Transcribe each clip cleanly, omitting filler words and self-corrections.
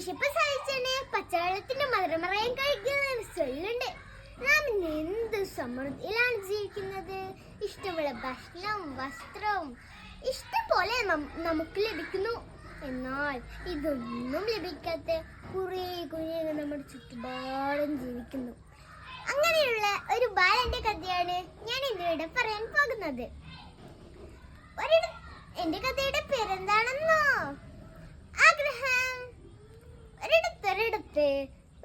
വിശപ്പ് സഹിച്ചാണ് പച്ചവെള്ളത്തിന്റെ മധുരമറയം കഴിക്കുന്നതിന് ചൊല്ലുണ്ട്. നാം എന്ത് സമൃദ്ധിയിലാണ് ജീവിക്കുന്നത്. ഇഷ്ടമുള്ള ഭക്ഷണവും വസ്ത്രവും ഇഷ്ടം പോലെ നമുക്ക് ലഭിക്കുന്നു. എന്നാൽ ഇതൊന്നും ലഭിക്കാത്ത കുറേ കുഞ്ഞുങ്ങൾ നമ്മുടെ ചുറ്റുപാടും ജീവിക്കുന്നു. അങ്ങനെയുള്ള ഒരു ബാലന്റെ കഥയാണ് ഞാൻ ഇന്നിവിടെ പറയാൻ പോകുന്നത്. എന്റെ കഥയുടെ പേരെന്താണെന്നോ? ആഗ്രഹം. ഒരിടത്ത്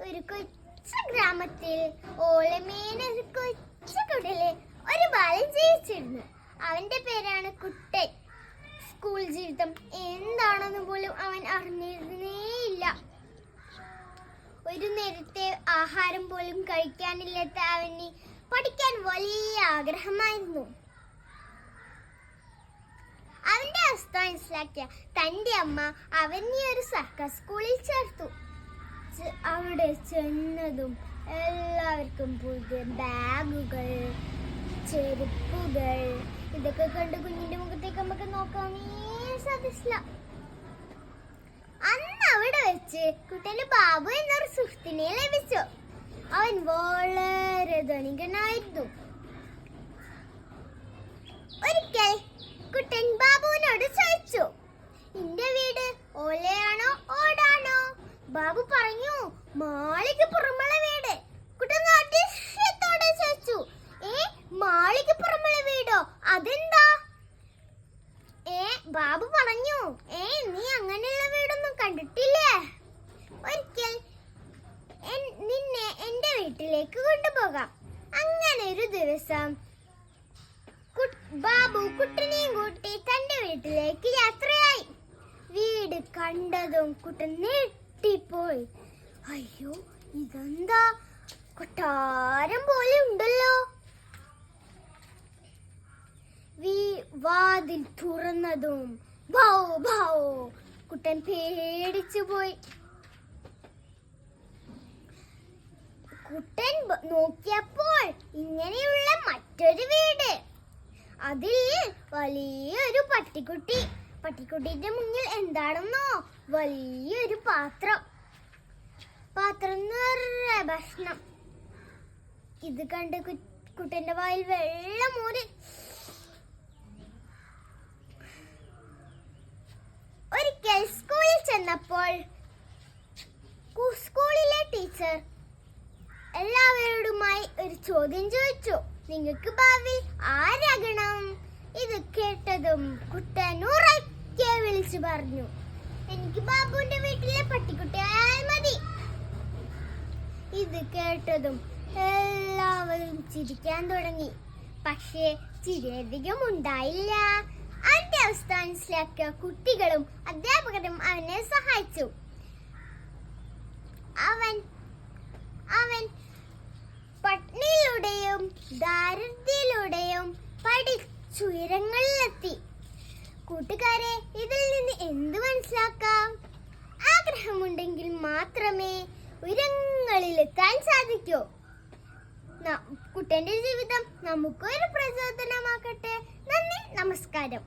ഒരു കൊച്ചു ഗ്രാമത്തിൽ ഓളമേന ഒരു കൊച്ചു കുടില് ഒരു ബാലൻ ജീവിച്ചിരുന്നു. അവന്റെ പേരാണ് കുട്ടൻ. സ്കൂൾ ജീവിതം എന്താണെന്ന് പോലും അവൻ അറിഞ്ഞിരുന്നേയില്ല. ഒരു നേരത്തെ ആഹാരം പോലും കഴിക്കാനില്ലാത്ത അവന് പഠിക്കാൻ വലിയ ആഗ്രഹമായിരുന്നു. അവന്റെ അവസ്ഥ മനസ്സിലാക്കിയ തന്റെ അമ്മ അവനെ ഒരു സർക്കാർ സ്കൂളിൽ ചേർത്തു. അവിടെ ചെന്നതും എല്ലാവർക്കും പുതിയ ബാഗുകൾ, ചെരുപ്പുകൾ, ഇതൊക്കെ കണ്ട് കുഞ്ഞിന്റെ മുഖത്തേക്ക് നമുക്ക് നോക്കാനേ സാധിച്ചില്ല. അന്ന് അവിടെ വെച്ച് കുട്ടന് ബാബു എന്നൊരു സുഹൃത്തിനെ ലഭിച്ചു. അവൻ വളരെ ധനികനായിരുന്നു. ഒരിക്കൽ കുട്ടൻ ബാബുവിനോട് ചോദിച്ചു, നിന്റെ വീട് ഓലയാണോ ഓടാണോ? ബാബു പറഞ്ഞു, മാളിക പുറമുള്ള വീട്. കുട്ടൻ അതിശയത്തോടെ ചോദിച്ചു, മാളിക പുറമുള്ള വീടോ? അതെന്താ? ബാബു പറഞ്ഞു, നീ അങ്ങനെയുള്ള വീടൊന്നും കണ്ടിട്ടില്ലേ? ഒരിക്കൽ നിന്നെ എന്റെ വീട്ടിലേക്ക് കൊണ്ടുപോകാം. അങ്ങനെ ഒരു ദിവസം ബാബു കുട്ടനെയും കൂട്ടി തന്റെ വീട്ടിലേക്ക് യാത്രയായി. വീട് കണ്ടതും കുട്ടൻ ഞെട്ടിപ്പോയി. അയ്യോ, ഇതെന്താ കൊട്ടാരം പോലെ ഉണ്ടല്ലോ. വാതിൽ തുറന്നതും ഭൗ ഭൗ കുട്ടൻ പേടിച്ചു പോയി. കുട്ടൻ നോക്കിയപ്പോൾ ഇങ്ങനെയുള്ള മറ്റൊരു വീട്. അതിൽ വലിയൊരു പട്ടിക്കുട്ടി. പട്ടിക്കുട്ടിന്റെ മുന്നിൽ എന്താണെന്നോ? വലിയൊരു പാത്രം നിറയെ ഭക്ഷണം. ഇത് കണ്ട് കുട്ടന്റെ വായിൽ വെള്ളമൂറി. ഒരിക്കൽ സ്കൂളിൽ ചെന്നപ്പോൾ സ്കൂളിലെ ടീച്ചർ എല്ലാവരോടുമായി ഒരു ചോദ്യം ചോദിച്ചു, നിങ്ങൾക്ക് ഭാവിയിൽ ആരാകണം? ഇത് കേട്ടതും കുട്ടൻ ഉറക്കെ വിളിച്ചു പറഞ്ഞു, എനിക്ക് ബാബുവിന്റെ വീട്ടിലെ പട്ടിക്കുട്ടിയായാൽ മതി. ഇത് കേട്ടതും എല്ലാവരും ചിരിക്കാൻ തുടങ്ങി. പക്ഷേ ചിരിയധികം ഉണ്ടായില്ല. അവന്റെ അവസ്ഥ മനസ്സിലാക്കിയ കുട്ടികളും അധ്യാപകരും അവനെ സഹായിച്ചു. അവൻ പട്ടിണിയിലൂടെയും ദാരിദ്ര്യത്തിലൂടെയും പഠിച്ചുയരങ്ങളിലെത്തി. കൂട്ടുകാരെ, ഇതിൽ നിന്ന് എന്ത് മനസ്സിലാക്കാം? ആഗ്രഹമുണ്ടെങ്കിൽ മാത്രമേ ഉയരങ്ങളിലെത്താൻ സാധിക്കൂ. കുട്ടന്റെ ജീവിതം നമുക്കൊരു പ്രചോദനമാക്കട്ടെ. നന്ദി, നമസ്കാരം.